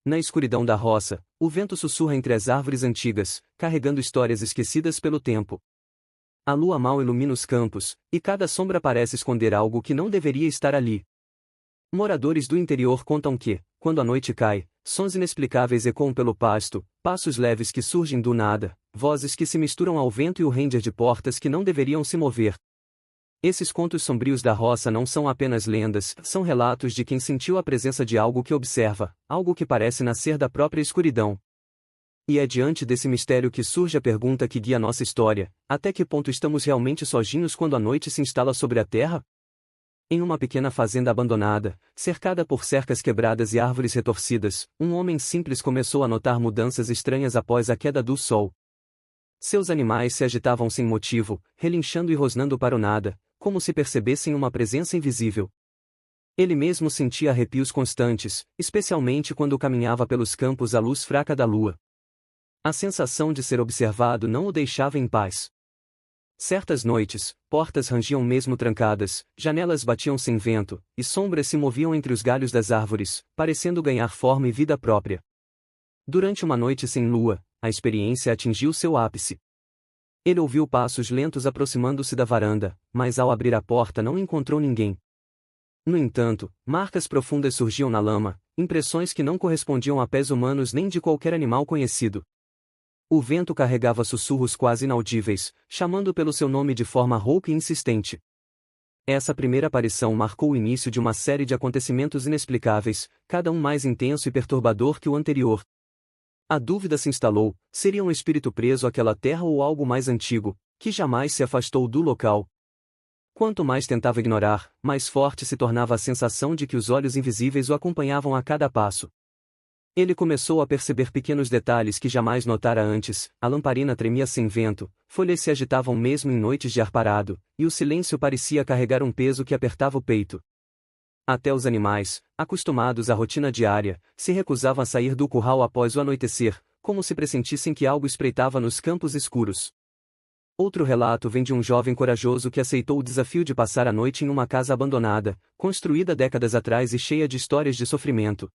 Na escuridão da roça, o vento sussurra entre as árvores antigas, carregando histórias esquecidas pelo tempo. A lua mal ilumina os campos, e cada sombra parece esconder algo que não deveria estar ali. Moradores do interior contam que, quando a noite cai, sons inexplicáveis ecoam pelo pasto, passos leves que surgem do nada, vozes que se misturam ao vento e o ranger de portas que não deveriam se mover. Esses contos sombrios da roça não são apenas lendas, são relatos de quem sentiu a presença de algo que observa, algo que parece nascer da própria escuridão. E é diante desse mistério que surge a pergunta que guia nossa história: até que ponto estamos realmente sozinhos quando a noite se instala sobre a terra? Em uma pequena fazenda abandonada, cercada por cercas quebradas e árvores retorcidas, um homem simples começou a notar mudanças estranhas após a queda do sol. Seus animais se agitavam sem motivo, relinchando e rosnando para o nada, como se percebessem uma presença invisível. Ele mesmo sentia arrepios constantes, especialmente quando caminhava pelos campos à luz fraca da lua. A sensação de ser observado não o deixava em paz. Certas noites, portas rangiam mesmo trancadas, janelas batiam sem vento, e sombras se moviam entre os galhos das árvores, parecendo ganhar forma e vida própria. Durante uma noite sem lua, a experiência atingiu seu ápice. Ele ouviu passos lentos aproximando-se da varanda, mas ao abrir a porta não encontrou ninguém. No entanto, marcas profundas surgiam na lama, impressões que não correspondiam a pés humanos nem de qualquer animal conhecido. O vento carregava sussurros quase inaudíveis, chamando pelo seu nome de forma rouca e insistente. Essa primeira aparição marcou o início de uma série de acontecimentos inexplicáveis, cada um mais intenso e perturbador que o anterior. A dúvida se instalou: seria um espírito preso àquela terra ou algo mais antigo, que jamais se afastou do local? Quanto mais tentava ignorar, mais forte se tornava a sensação de que os olhos invisíveis o acompanhavam a cada passo. Ele começou a perceber pequenos detalhes que jamais notara antes: a lamparina tremia sem vento, folhas se agitavam mesmo em noites de ar parado, e o silêncio parecia carregar um peso que apertava o peito. Até os animais, acostumados à rotina diária, se recusavam a sair do curral após o anoitecer, como se pressentissem que algo espreitava nos campos escuros. Outro relato vem de um jovem corajoso que aceitou o desafio de passar a noite em uma casa abandonada, construída décadas atrás e cheia de histórias de sofrimento.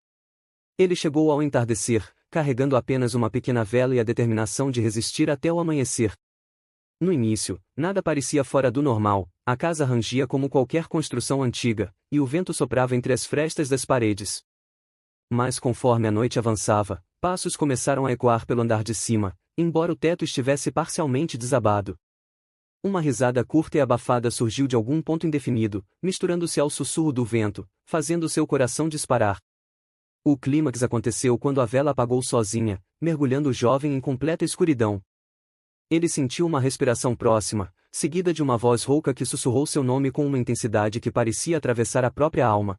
Ele chegou ao entardecer, carregando apenas uma pequena vela e a determinação de resistir até o amanhecer. No início, nada parecia fora do normal, a casa rangia como qualquer construção antiga, e o vento soprava entre as frestas das paredes. Mas conforme a noite avançava, passos começaram a ecoar pelo andar de cima, embora o teto estivesse parcialmente desabado. Uma risada curta e abafada surgiu de algum ponto indefinido, misturando-se ao sussurro do vento, fazendo seu coração disparar. O clímax aconteceu quando a vela apagou sozinha, mergulhando o jovem em completa escuridão. Ele sentiu uma respiração próxima, seguida de uma voz rouca que sussurrou seu nome com uma intensidade que parecia atravessar a própria alma.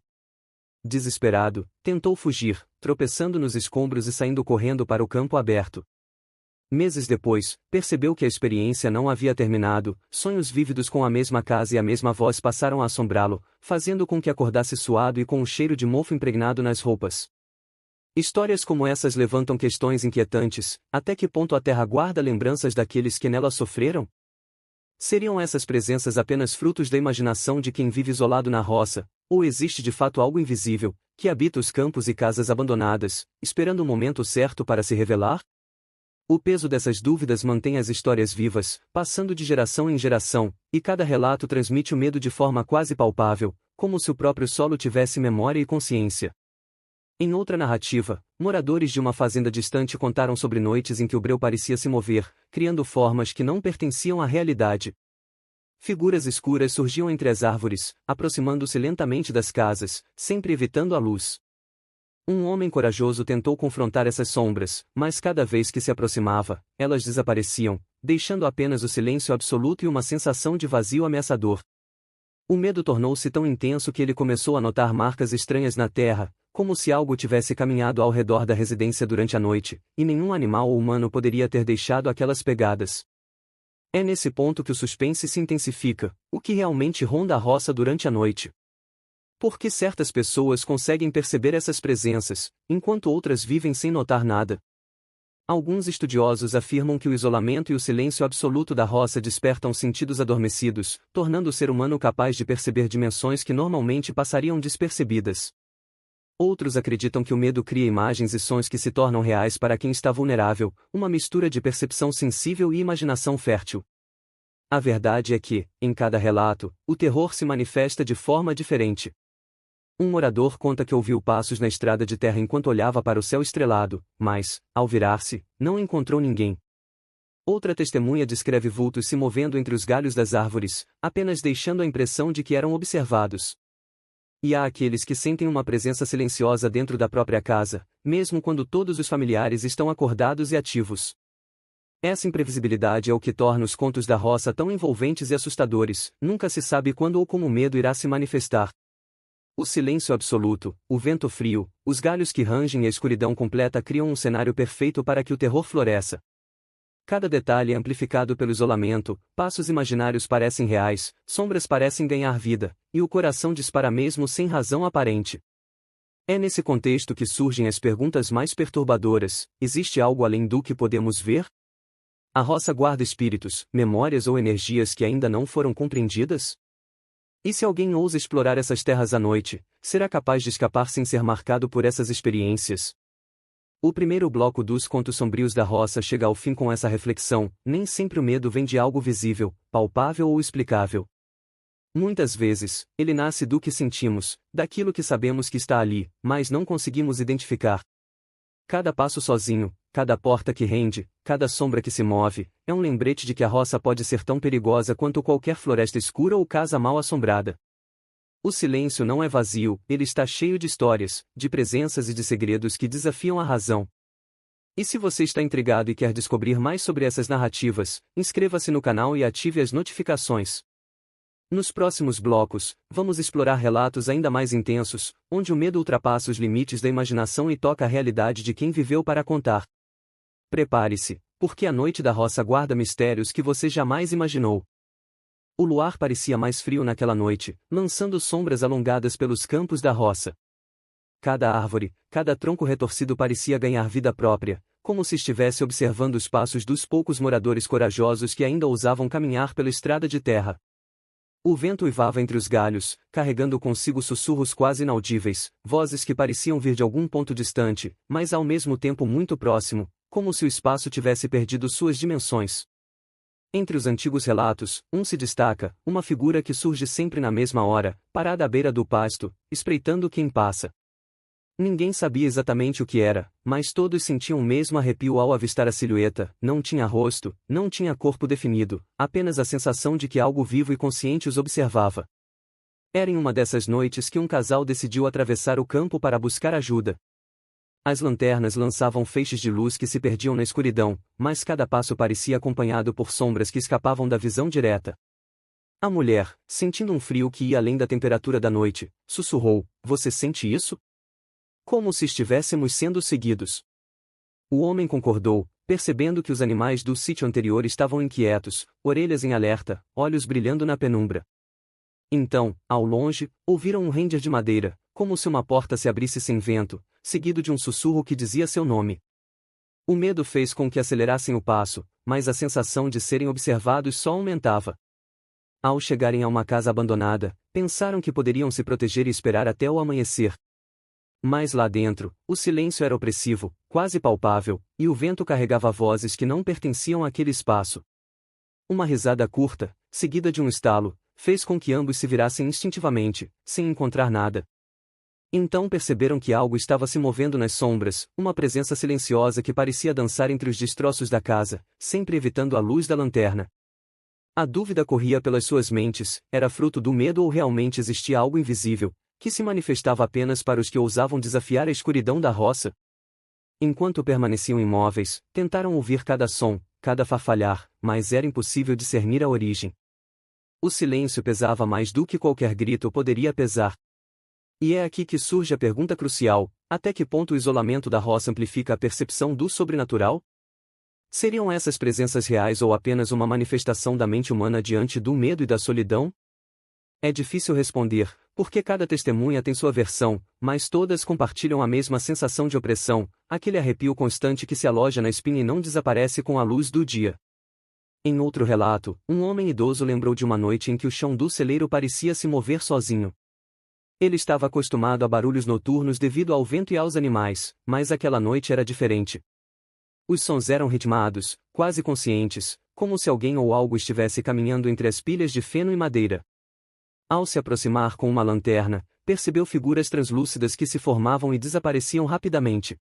Desesperado, tentou fugir, tropeçando nos escombros e saindo correndo para o campo aberto. Meses depois, percebeu que a experiência não havia terminado, sonhos vívidos com a mesma casa e a mesma voz passaram a assombrá-lo, fazendo com que acordasse suado e com um cheiro de mofo impregnado nas roupas. Histórias como essas levantam questões inquietantes: até que ponto a terra guarda lembranças daqueles que nela sofreram? Seriam essas presenças apenas frutos da imaginação de quem vive isolado na roça, ou existe de fato algo invisível, que habita os campos e casas abandonadas, esperando o momento certo para se revelar? O peso dessas dúvidas mantém as histórias vivas, passando de geração em geração, e cada relato transmite o medo de forma quase palpável, como se o próprio solo tivesse memória e consciência. Em outra narrativa, moradores de uma fazenda distante contaram sobre noites em que o breu parecia se mover, criando formas que não pertenciam à realidade. Figuras escuras surgiam entre as árvores, aproximando-se lentamente das casas, sempre evitando a luz. Um homem corajoso tentou confrontar essas sombras, mas cada vez que se aproximava, elas desapareciam, deixando apenas o silêncio absoluto e uma sensação de vazio ameaçador. O medo tornou-se tão intenso que ele começou a notar marcas estranhas na terra, como se algo tivesse caminhado ao redor da residência durante a noite, e nenhum animal ou humano poderia ter deixado aquelas pegadas. É nesse ponto que o suspense se intensifica: o que realmente ronda a roça durante a noite? Por que certas pessoas conseguem perceber essas presenças, enquanto outras vivem sem notar nada? Alguns estudiosos afirmam que o isolamento e o silêncio absoluto da roça despertam sentidos adormecidos, tornando o ser humano capaz de perceber dimensões que normalmente passariam despercebidas. Outros acreditam que o medo cria imagens e sons que se tornam reais para quem está vulnerável, uma mistura de percepção sensível e imaginação fértil. A verdade é que, em cada relato, o terror se manifesta de forma diferente. Um morador conta que ouviu passos na estrada de terra enquanto olhava para o céu estrelado, mas, ao virar-se, não encontrou ninguém. Outra testemunha descreve vultos se movendo entre os galhos das árvores, apenas deixando a impressão de que eram observados. E há aqueles que sentem uma presença silenciosa dentro da própria casa, mesmo quando todos os familiares estão acordados e ativos. Essa imprevisibilidade é o que torna os contos da roça tão envolventes e assustadores, nunca se sabe quando ou como o medo irá se manifestar. O silêncio absoluto, o vento frio, os galhos que rangem e a escuridão completa criam um cenário perfeito para que o terror floresça. Cada detalhe é amplificado pelo isolamento, passos imaginários parecem reais, sombras parecem ganhar vida, e o coração dispara mesmo sem razão aparente. É nesse contexto que surgem as perguntas mais perturbadoras: existe algo além do que podemos ver? A roça guarda espíritos, memórias ou energias que ainda não foram compreendidas? E se alguém ousa explorar essas terras à noite, será capaz de escapar sem ser marcado por essas experiências? O primeiro bloco dos Contos Sombrios da Roça chega ao fim com essa reflexão: nem sempre o medo vem de algo visível, palpável ou explicável. Muitas vezes, ele nasce do que sentimos, daquilo que sabemos que está ali, mas não conseguimos identificar. Cada passo sozinho, cada porta que rende, cada sombra que se move, é um lembrete de que a roça pode ser tão perigosa quanto qualquer floresta escura ou casa mal assombrada. O silêncio não é vazio, ele está cheio de histórias, de presenças e de segredos que desafiam a razão. E se você está intrigado e quer descobrir mais sobre essas narrativas, inscreva-se no canal e ative as notificações. Nos próximos blocos, vamos explorar relatos ainda mais intensos, onde o medo ultrapassa os limites da imaginação e toca a realidade de quem viveu para contar. Prepare-se, porque a noite da roça guarda mistérios que você jamais imaginou. O luar parecia mais frio naquela noite, lançando sombras alongadas pelos campos da roça. Cada árvore, cada tronco retorcido parecia ganhar vida própria, como se estivesse observando os passos dos poucos moradores corajosos que ainda ousavam caminhar pela estrada de terra. O vento uivava entre os galhos, carregando consigo sussurros quase inaudíveis, vozes que pareciam vir de algum ponto distante, mas ao mesmo tempo muito próximo, como se o espaço tivesse perdido suas dimensões. Entre os antigos relatos, um se destaca, uma figura que surge sempre na mesma hora, parada à beira do pasto, espreitando quem passa. Ninguém sabia exatamente o que era, mas todos sentiam o mesmo arrepio ao avistar a silhueta. Não tinha rosto, não tinha corpo definido, apenas a sensação de que algo vivo e consciente os observava. Era em uma dessas noites que um casal decidiu atravessar o campo para buscar ajuda. As lanternas lançavam feixes de luz que se perdiam na escuridão, mas cada passo parecia acompanhado por sombras que escapavam da visão direta. A mulher, sentindo um frio que ia além da temperatura da noite, sussurrou: "Você sente isso?" Como se estivéssemos sendo seguidos. O homem concordou, percebendo que os animais do sítio anterior estavam inquietos, orelhas em alerta, olhos brilhando na penumbra. Então, ao longe, ouviram um render de madeira, como se uma porta se abrisse sem vento, seguido de um sussurro que dizia seu nome. O medo fez com que acelerassem o passo, mas a sensação de serem observados só aumentava. Ao chegarem a uma casa abandonada, pensaram que poderiam se proteger e esperar até o amanhecer. Mas lá dentro, o silêncio era opressivo, quase palpável, e o vento carregava vozes que não pertenciam àquele espaço. Uma risada curta, seguida de um estalo, fez com que ambos se virassem instintivamente, sem encontrar nada. Então perceberam que algo estava se movendo nas sombras, uma presença silenciosa que parecia dançar entre os destroços da casa, sempre evitando a luz da lanterna. A dúvida corria pelas suas mentes: era fruto do medo ou realmente existia algo invisível, que se manifestava apenas para os que ousavam desafiar a escuridão da roça? Enquanto permaneciam imóveis, tentaram ouvir cada som, cada farfalhar, mas era impossível discernir a origem. O silêncio pesava mais do que qualquer grito poderia pesar. E é aqui que surge a pergunta crucial: até que ponto o isolamento da roça amplifica a percepção do sobrenatural? Seriam essas presenças reais ou apenas uma manifestação da mente humana diante do medo e da solidão? É difícil responder, porque cada testemunha tem sua versão, mas todas compartilham a mesma sensação de opressão, aquele arrepio constante que se aloja na espinha e não desaparece com a luz do dia. Em outro relato, um homem idoso lembrou de uma noite em que o chão do celeiro parecia se mover sozinho. Ele estava acostumado a barulhos noturnos devido ao vento e aos animais, mas aquela noite era diferente. Os sons eram ritmados, quase conscientes, como se alguém ou algo estivesse caminhando entre as pilhas de feno e madeira. Ao se aproximar com uma lanterna, percebeu figuras translúcidas que se formavam e desapareciam rapidamente.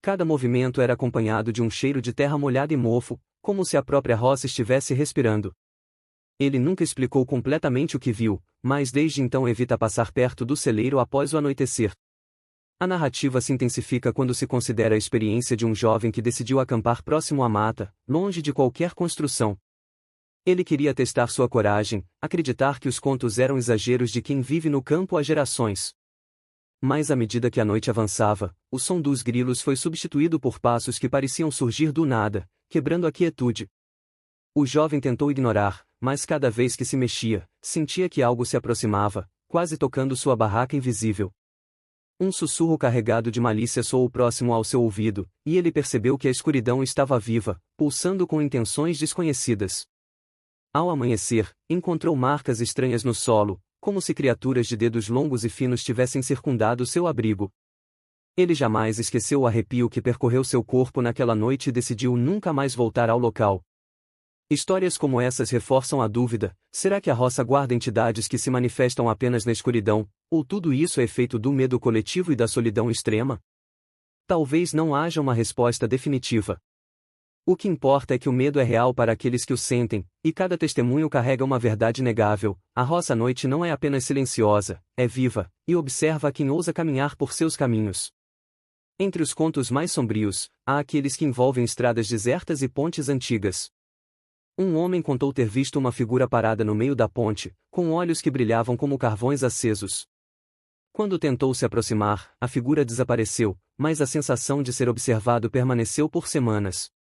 Cada movimento era acompanhado de um cheiro de terra molhada e mofo, como se a própria roça estivesse respirando. Ele nunca explicou completamente o que viu, mas desde então evita passar perto do celeiro após o anoitecer. A narrativa se intensifica quando se considera a experiência de um jovem que decidiu acampar próximo à mata, longe de qualquer construção. Ele queria testar sua coragem, acreditar que os contos eram exageros de quem vive no campo há gerações. Mas à medida que a noite avançava, o som dos grilos foi substituído por passos que pareciam surgir do nada, quebrando a quietude. O jovem tentou ignorar, mas cada vez que se mexia, sentia que algo se aproximava, quase tocando sua barraca invisível. Um sussurro carregado de malícia soou próximo ao seu ouvido, e ele percebeu que a escuridão estava viva, pulsando com intenções desconhecidas. Ao amanhecer, encontrou marcas estranhas no solo, como se criaturas de dedos longos e finos tivessem circundado seu abrigo. Ele jamais esqueceu o arrepio que percorreu seu corpo naquela noite e decidiu nunca mais voltar ao local. Histórias como essas reforçam a dúvida: será que a roça guarda entidades que se manifestam apenas na escuridão, ou tudo isso é efeito do medo coletivo e da solidão extrema? Talvez não haja uma resposta definitiva. O que importa é que o medo é real para aqueles que o sentem, e cada testemunho carrega uma verdade inegável: a roça à noite não é apenas silenciosa, é viva, e observa a quem ousa caminhar por seus caminhos. Entre os contos mais sombrios, há aqueles que envolvem estradas desertas e pontes antigas. Um homem contou ter visto uma figura parada no meio da ponte, com olhos que brilhavam como carvões acesos. Quando tentou se aproximar, a figura desapareceu, mas a sensação de ser observado permaneceu por semanas.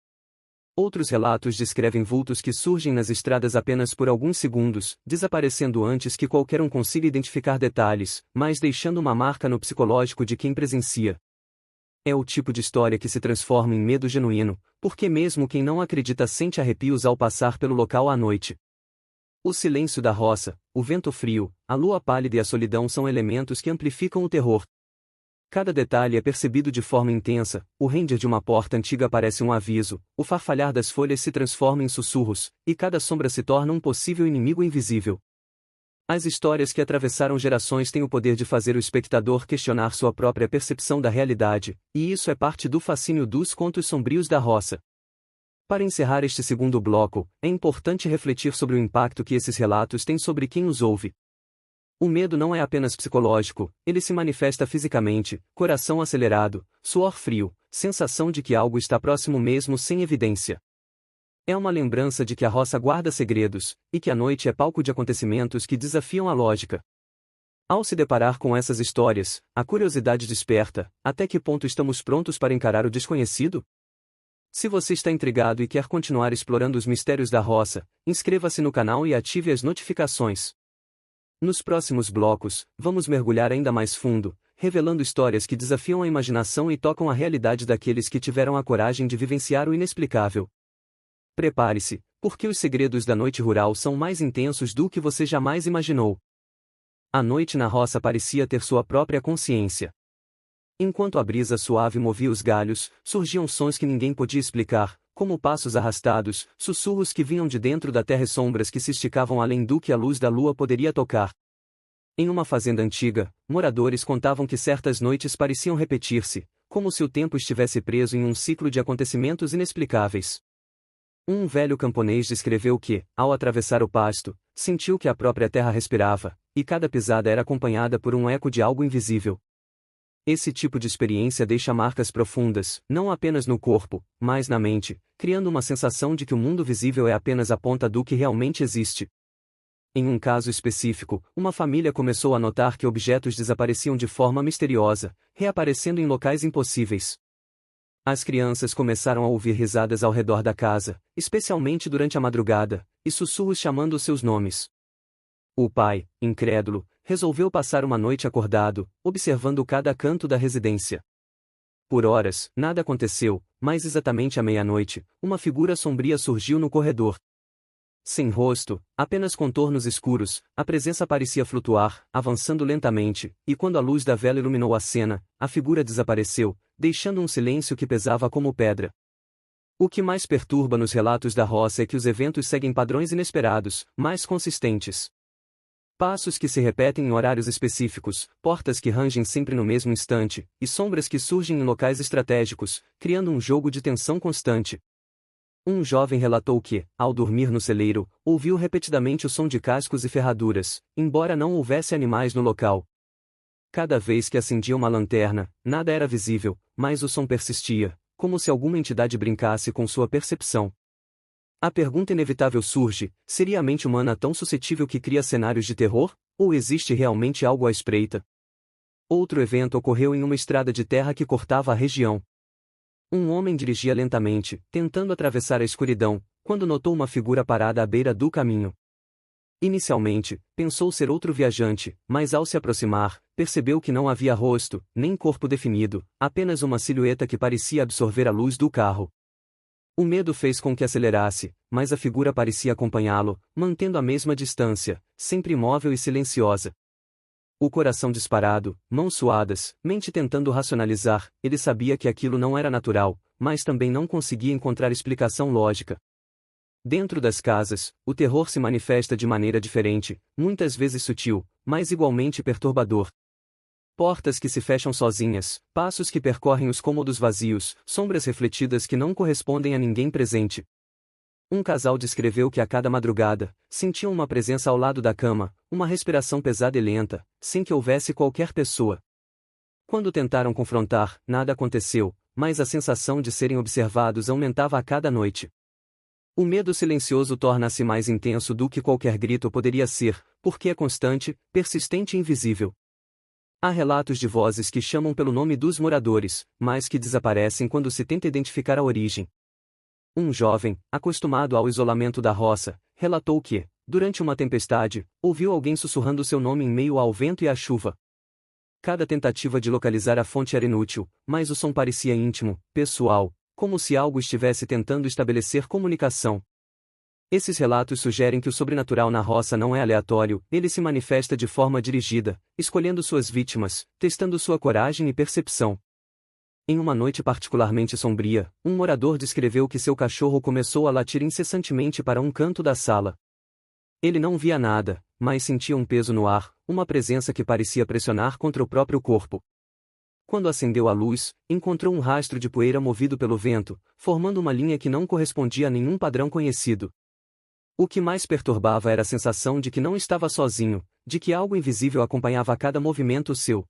Outros relatos descrevem vultos que surgem nas estradas apenas por alguns segundos, desaparecendo antes que qualquer um consiga identificar detalhes, mas deixando uma marca no psicológico de quem presencia. É o tipo de história que se transforma em medo genuíno, porque mesmo quem não acredita sente arrepios ao passar pelo local à noite. O silêncio da roça, o vento frio, a lua pálida e a solidão são elementos que amplificam o terror. Cada detalhe é percebido de forma intensa: o render de uma porta antiga parece um aviso, o farfalhar das folhas se transforma em sussurros, e cada sombra se torna um possível inimigo invisível. As histórias que atravessaram gerações têm o poder de fazer o espectador questionar sua própria percepção da realidade, e isso é parte do fascínio dos contos sombrios da roça. Para encerrar este segundo bloco, é importante refletir sobre o impacto que esses relatos têm sobre quem os ouve. O medo não é apenas psicológico, ele se manifesta fisicamente: coração acelerado, suor frio, sensação de que algo está próximo mesmo sem evidência. É uma lembrança de que a roça guarda segredos, e que a noite é palco de acontecimentos que desafiam a lógica. Ao se deparar com essas histórias, a curiosidade desperta: até que ponto estamos prontos para encarar o desconhecido? Se você está intrigado e quer continuar explorando os mistérios da roça, inscreva-se no canal e ative as notificações. Nos próximos blocos, vamos mergulhar ainda mais fundo, revelando histórias que desafiam a imaginação e tocam a realidade daqueles que tiveram a coragem de vivenciar o inexplicável. Prepare-se, porque os segredos da noite rural são mais intensos do que você jamais imaginou. A noite na roça parecia ter sua própria consciência. Enquanto a brisa suave movia os galhos, surgiam sons que ninguém podia explicar, como passos arrastados, sussurros que vinham de dentro da terra e sombras que se esticavam além do que a luz da lua poderia tocar. Em uma fazenda antiga, moradores contavam que certas noites pareciam repetir-se, como se o tempo estivesse preso em um ciclo de acontecimentos inexplicáveis. Um velho camponês descreveu que, ao atravessar o pasto, sentiu que a própria terra respirava, e cada pisada era acompanhada por um eco de algo invisível. Esse tipo de experiência deixa marcas profundas, não apenas no corpo, mas na mente, criando uma sensação de que o mundo visível é apenas a ponta do que realmente existe. Em um caso específico, uma família começou a notar que objetos desapareciam de forma misteriosa, reaparecendo em locais impossíveis. As crianças começaram a ouvir risadas ao redor da casa, especialmente durante a madrugada, e sussurros chamando seus nomes. O pai, incrédulo, resolveu passar uma noite acordado, observando cada canto da residência. Por horas, nada aconteceu, mas exatamente à meia-noite, uma figura sombria surgiu no corredor. Sem rosto, apenas contornos escuros, a presença parecia flutuar, avançando lentamente, e quando a luz da vela iluminou a cena, a figura desapareceu, deixando um silêncio que pesava como pedra. O que mais perturba nos relatos da roça é que os eventos seguem padrões inesperados, mais consistentes. Passos que se repetem em horários específicos, portas que rangem sempre no mesmo instante, e sombras que surgem em locais estratégicos, criando um jogo de tensão constante. Um jovem relatou que, ao dormir no celeiro, ouviu repetidamente o som de cascos e ferraduras, embora não houvesse animais no local. Cada vez que acendia uma lanterna, nada era visível, mas o som persistia, como se alguma entidade brincasse com sua percepção. A pergunta inevitável surge: seria a mente humana tão suscetível que cria cenários de terror, ou existe realmente algo à espreita? Outro evento ocorreu em uma estrada de terra que cortava a região. Um homem dirigia lentamente, tentando atravessar a escuridão, quando notou uma figura parada à beira do caminho. Inicialmente, pensou ser outro viajante, mas ao se aproximar, percebeu que não havia rosto, nem corpo definido, apenas uma silhueta que parecia absorver a luz do carro. O medo fez com que acelerasse, mas a figura parecia acompanhá-lo, mantendo a mesma distância, sempre imóvel e silenciosa. O coração disparado, mãos suadas, mente tentando racionalizar, ele sabia que aquilo não era natural, mas também não conseguia encontrar explicação lógica. Dentro das casas, o terror se manifesta de maneira diferente, muitas vezes sutil, mas igualmente perturbador. Portas que se fecham sozinhas, passos que percorrem os cômodos vazios, sombras refletidas que não correspondem a ninguém presente. Um casal descreveu que a cada madrugada, sentiam uma presença ao lado da cama, uma respiração pesada e lenta, sem que houvesse qualquer pessoa. Quando tentaram confrontar, nada aconteceu, mas a sensação de serem observados aumentava a cada noite. O medo silencioso torna-se mais intenso do que qualquer grito poderia ser, porque é constante, persistente e invisível. Há relatos de vozes que chamam pelo nome dos moradores, mas que desaparecem quando se tenta identificar a origem. Um jovem, acostumado ao isolamento da roça, relatou que, durante uma tempestade, ouviu alguém sussurrando seu nome em meio ao vento e à chuva. Cada tentativa de localizar a fonte era inútil, mas o som parecia íntimo, pessoal, como se algo estivesse tentando estabelecer comunicação. Esses relatos sugerem que o sobrenatural na roça não é aleatório, ele se manifesta de forma dirigida, escolhendo suas vítimas, testando sua coragem e percepção. Em uma noite particularmente sombria, um morador descreveu que seu cachorro começou a latir incessantemente para um canto da sala. Ele não via nada, mas sentia um peso no ar, uma presença que parecia pressionar contra o próprio corpo. Quando acendeu a luz, encontrou um rastro de poeira movido pelo vento, formando uma linha que não correspondia a nenhum padrão conhecido. O que mais perturbava era a sensação de que não estava sozinho, de que algo invisível acompanhava a cada movimento seu.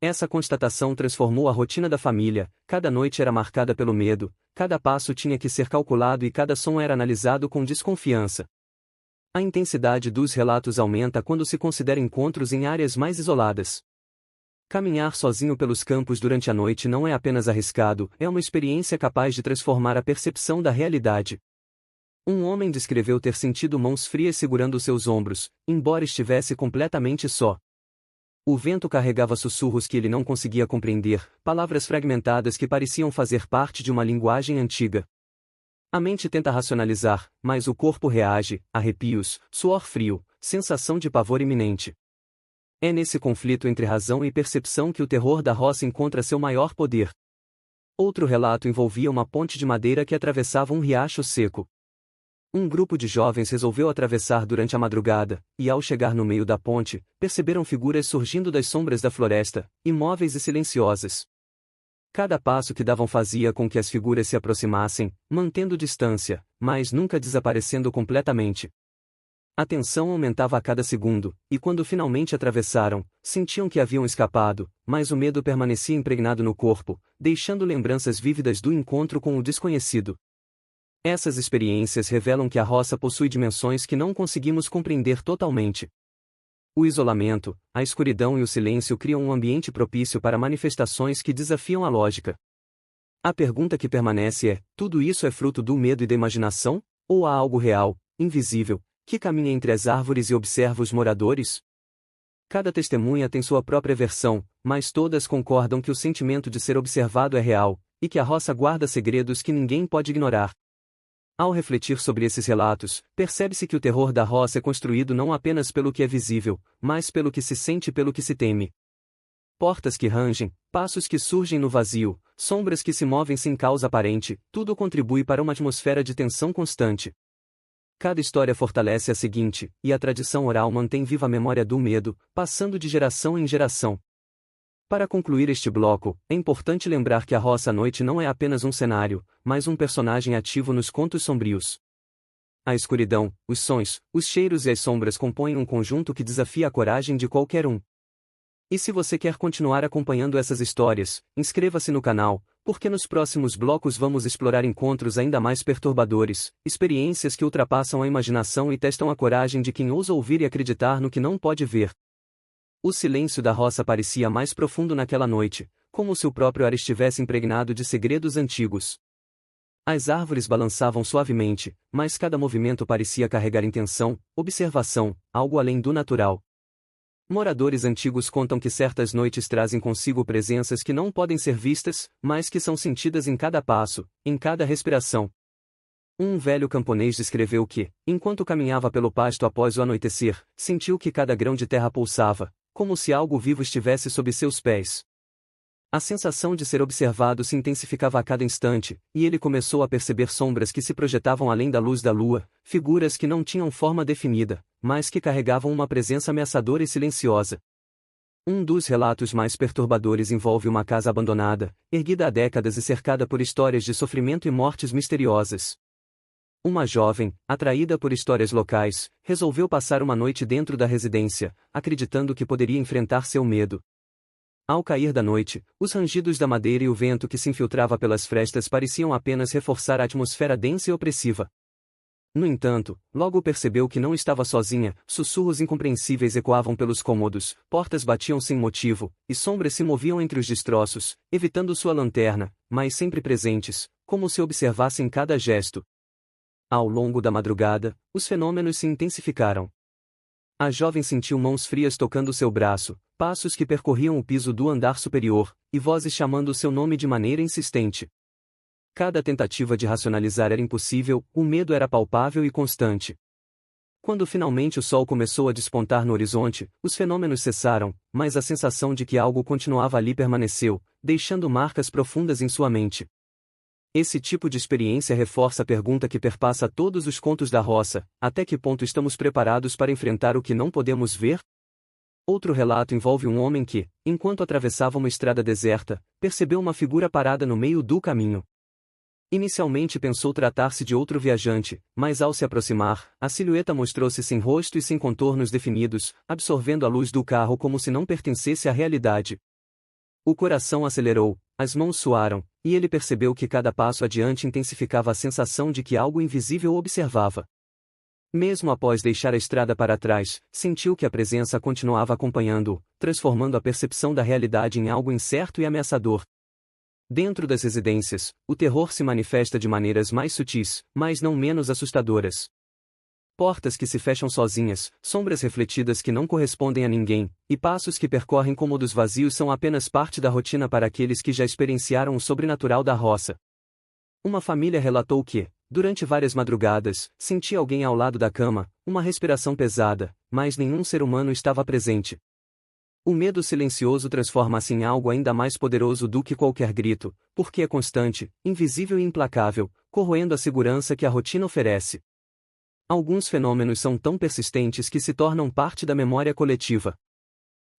Essa constatação transformou a rotina da família, cada noite era marcada pelo medo, cada passo tinha que ser calculado e cada som era analisado com desconfiança. A intensidade dos relatos aumenta quando se considera encontros em áreas mais isoladas. Caminhar sozinho pelos campos durante a noite não é apenas arriscado, é uma experiência capaz de transformar a percepção da realidade. Um homem descreveu ter sentido mãos frias segurando seus ombros, embora estivesse completamente só. O vento carregava sussurros que ele não conseguia compreender, palavras fragmentadas que pareciam fazer parte de uma linguagem antiga. A mente tenta racionalizar, mas o corpo reage, arrepios, suor frio, sensação de pavor iminente. É nesse conflito entre razão e percepção que o terror da roça encontra seu maior poder. Outro relato envolvia uma ponte de madeira que atravessava um riacho seco. Um grupo de jovens resolveu atravessar durante a madrugada, e ao chegar no meio da ponte, perceberam figuras surgindo das sombras da floresta, imóveis e silenciosas. Cada passo que davam fazia com que as figuras se aproximassem, mantendo distância, mas nunca desaparecendo completamente. A tensão aumentava a cada segundo, e quando finalmente atravessaram, sentiam que haviam escapado, mas o medo permanecia impregnado no corpo, deixando lembranças vívidas do encontro com o desconhecido. Essas experiências revelam que a roça possui dimensões que não conseguimos compreender totalmente. O isolamento, a escuridão e o silêncio criam um ambiente propício para manifestações que desafiam a lógica. A pergunta que permanece é: tudo isso é fruto do medo e da imaginação? Ou há algo real, invisível, que caminha entre as árvores e observa os moradores? Cada testemunha tem sua própria versão, mas todas concordam que o sentimento de ser observado é real, e que a roça guarda segredos que ninguém pode ignorar. Ao refletir sobre esses relatos, percebe-se que o terror da roça é construído não apenas pelo que é visível, mas pelo que se sente e pelo que se teme. Portas que rangem, passos que surgem no vazio, sombras que se movem sem causa aparente, tudo contribui para uma atmosfera de tensão constante. Cada história fortalece a seguinte, e a tradição oral mantém viva a memória do medo, passando de geração em geração. Para concluir este bloco, é importante lembrar que a Roça à Noite não é apenas um cenário, mas um personagem ativo nos contos sombrios. A escuridão, os sons, os cheiros e as sombras compõem um conjunto que desafia a coragem de qualquer um. E se você quer continuar acompanhando essas histórias, inscreva-se no canal, porque nos próximos blocos vamos explorar encontros ainda mais perturbadores, experiências que ultrapassam a imaginação e testam a coragem de quem ousa ouvir e acreditar no que não pode ver. O silêncio da roça parecia mais profundo naquela noite, como se o próprio ar estivesse impregnado de segredos antigos. As árvores balançavam suavemente, mas cada movimento parecia carregar intenção, observação, algo além do natural. Moradores antigos contam que certas noites trazem consigo presenças que não podem ser vistas, mas que são sentidas em cada passo, em cada respiração. Um velho camponês descreveu que, enquanto caminhava pelo pasto após o anoitecer, sentiu que cada grão de terra pulsava, como se algo vivo estivesse sob seus pés. A sensação de ser observado se intensificava a cada instante, e ele começou a perceber sombras que se projetavam além da luz da lua, figuras que não tinham forma definida, mas que carregavam uma presença ameaçadora e silenciosa. Um dos relatos mais perturbadores envolve uma casa abandonada, erguida há décadas e cercada por histórias de sofrimento e mortes misteriosas. Uma jovem, atraída por histórias locais, resolveu passar uma noite dentro da residência, acreditando que poderia enfrentar seu medo. Ao cair da noite, os rangidos da madeira e o vento que se infiltrava pelas frestas pareciam apenas reforçar a atmosfera densa e opressiva. No entanto, logo percebeu que não estava sozinha, sussurros incompreensíveis ecoavam pelos cômodos, portas batiam sem motivo, e sombras se moviam entre os destroços, evitando sua lanterna, mas sempre presentes, como se observassem cada gesto. Ao longo da madrugada, os fenômenos se intensificaram. A jovem sentiu mãos frias tocando seu braço, passos que percorriam o piso do andar superior, e vozes chamando seu nome de maneira insistente. Cada tentativa de racionalizar era impossível, o medo era palpável e constante. Quando finalmente o sol começou a despontar no horizonte, os fenômenos cessaram, mas a sensação de que algo continuava ali permaneceu, deixando marcas profundas em sua mente. Esse tipo de experiência reforça a pergunta que perpassa todos os contos da roça: até que ponto estamos preparados para enfrentar o que não podemos ver? Outro relato envolve um homem que, enquanto atravessava uma estrada deserta, percebeu uma figura parada no meio do caminho. Inicialmente pensou tratar-se de outro viajante, mas ao se aproximar, a silhueta mostrou-se sem rosto e sem contornos definidos, absorvendo a luz do carro como se não pertencesse à realidade. O coração acelerou, as mãos suaram, e ele percebeu que cada passo adiante intensificava a sensação de que algo invisível o observava. Mesmo após deixar a estrada para trás, sentiu que a presença continuava acompanhando-o, transformando a percepção da realidade em algo incerto e ameaçador. Dentro das residências, o terror se manifesta de maneiras mais sutis, mas não menos assustadoras. Portas que se fecham sozinhas, sombras refletidas que não correspondem a ninguém, e passos que percorrem cômodos vazios são apenas parte da rotina para aqueles que já experienciaram o sobrenatural da roça. Uma família relatou que, durante várias madrugadas, sentia alguém ao lado da cama, uma respiração pesada, mas nenhum ser humano estava presente. O medo silencioso transforma-se em algo ainda mais poderoso do que qualquer grito, porque é constante, invisível e implacável, corroendo a segurança que a rotina oferece. Alguns fenômenos são tão persistentes que se tornam parte da memória coletiva.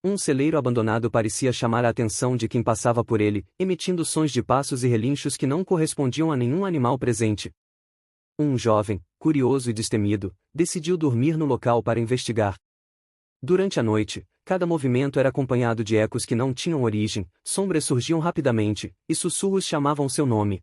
Um celeiro abandonado parecia chamar a atenção de quem passava por ele, emitindo sons de passos e relinchos que não correspondiam a nenhum animal presente. Um jovem, curioso e destemido, decidiu dormir no local para investigar. Durante a noite, cada movimento era acompanhado de ecos que não tinham origem, sombras surgiam rapidamente, e sussurros chamavam seu nome.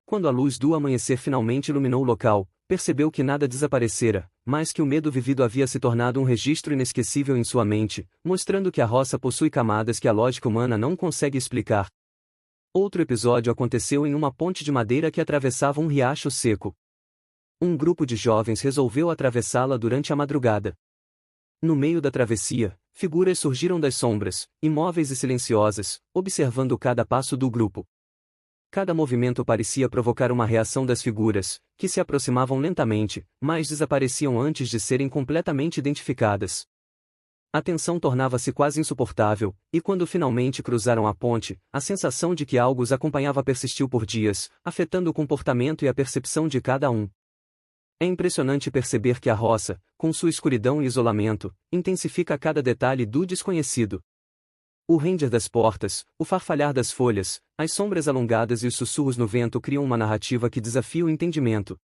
Quando a luz do amanhecer finalmente iluminou o local, percebeu que nada desaparecera, mas que o medo vivido havia se tornado um registro inesquecível em sua mente, mostrando que a roça possui camadas que a lógica humana não consegue explicar. Outro episódio aconteceu em uma ponte de madeira que atravessava um riacho seco. Um grupo de jovens resolveu atravessá-la durante a madrugada. No meio da travessia, figuras surgiram das sombras, imóveis e silenciosas, observando cada passo do grupo. Cada movimento parecia provocar uma reação das figuras, que se aproximavam lentamente, mas desapareciam antes de serem completamente identificadas. A tensão tornava-se quase insuportável, e quando finalmente cruzaram a ponte, a sensação de que algo os acompanhava persistiu por dias, afetando o comportamento e a percepção de cada um. É impressionante perceber que a roça, com sua escuridão e isolamento, intensifica cada detalhe do desconhecido. O ranger das portas, o farfalhar das folhas, as sombras alongadas e os sussurros no vento criam uma narrativa que desafia o entendimento.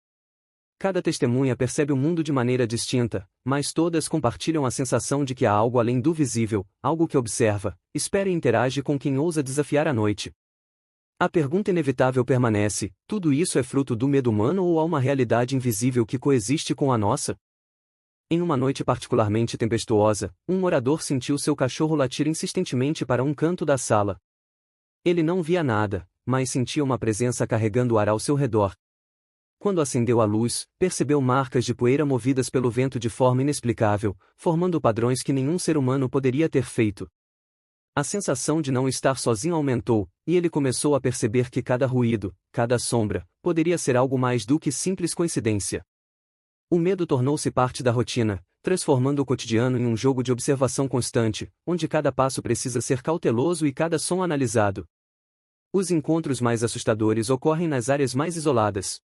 Cada testemunha percebe o mundo de maneira distinta, mas todas compartilham a sensação de que há algo além do visível, algo que observa, espera e interage com quem ousa desafiar a noite. A pergunta inevitável permanece: tudo isso é fruto do medo humano ou há uma realidade invisível que coexiste com a nossa? Em uma noite particularmente tempestuosa, um morador sentiu seu cachorro latir insistentemente para um canto da sala. Ele não via nada, mas sentia uma presença carregando o ar ao seu redor. Quando acendeu a luz, percebeu marcas de poeira movidas pelo vento de forma inexplicável, formando padrões que nenhum ser humano poderia ter feito. A sensação de não estar sozinho aumentou, e ele começou a perceber que cada ruído, cada sombra, poderia ser algo mais do que simples coincidência. O medo tornou-se parte da rotina, transformando o cotidiano em um jogo de observação constante, onde cada passo precisa ser cauteloso e cada som analisado. Os encontros mais assustadores ocorrem nas áreas mais isoladas.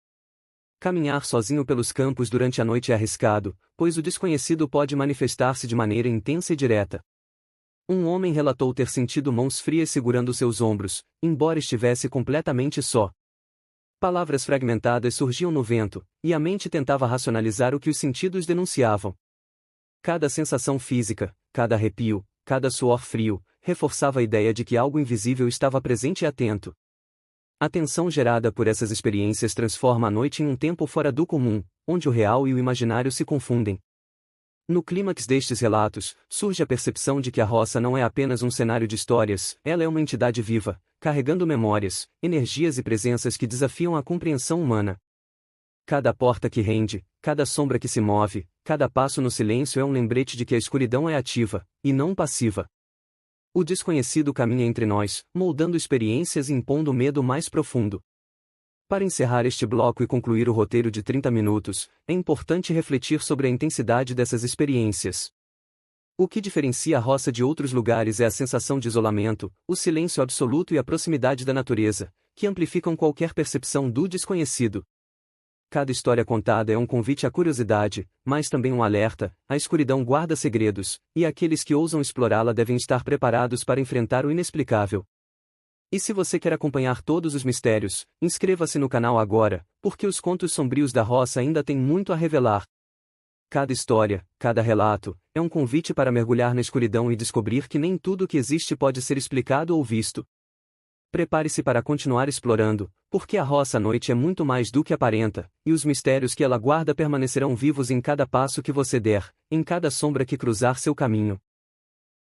Caminhar sozinho pelos campos durante a noite é arriscado, pois o desconhecido pode manifestar-se de maneira intensa e direta. Um homem relatou ter sentido mãos frias segurando seus ombros, embora estivesse completamente só. Palavras fragmentadas surgiam no vento, e a mente tentava racionalizar o que os sentidos denunciavam. Cada sensação física, cada arrepio, cada suor frio, reforçava a ideia de que algo invisível estava presente e atento. A tensão gerada por essas experiências transforma a noite em um tempo fora do comum, onde o real e o imaginário se confundem. No clímax destes relatos, surge a percepção de que a roça não é apenas um cenário de histórias, ela é uma entidade viva, carregando memórias, energias e presenças que desafiam a compreensão humana. Cada porta que rende, cada sombra que se move, cada passo no silêncio é um lembrete de que a escuridão é ativa, e não passiva. O desconhecido caminha entre nós, moldando experiências e impondo medo mais profundo. Para encerrar este bloco e concluir o roteiro de 30 minutos, é importante refletir sobre a intensidade dessas experiências. O que diferencia a roça de outros lugares é a sensação de isolamento, o silêncio absoluto e a proximidade da natureza, que amplificam qualquer percepção do desconhecido. Cada história contada é um convite à curiosidade, mas também um alerta: a escuridão guarda segredos, e aqueles que ousam explorá-la devem estar preparados para enfrentar o inexplicável. E se você quer acompanhar todos os mistérios, inscreva-se no canal agora, porque os contos sombrios da roça ainda têm muito a revelar. Cada história, cada relato, é um convite para mergulhar na escuridão e descobrir que nem tudo que existe pode ser explicado ou visto. Prepare-se para continuar explorando, porque a roça à noite é muito mais do que aparenta, e os mistérios que ela guarda permanecerão vivos em cada passo que você der, em cada sombra que cruzar seu caminho.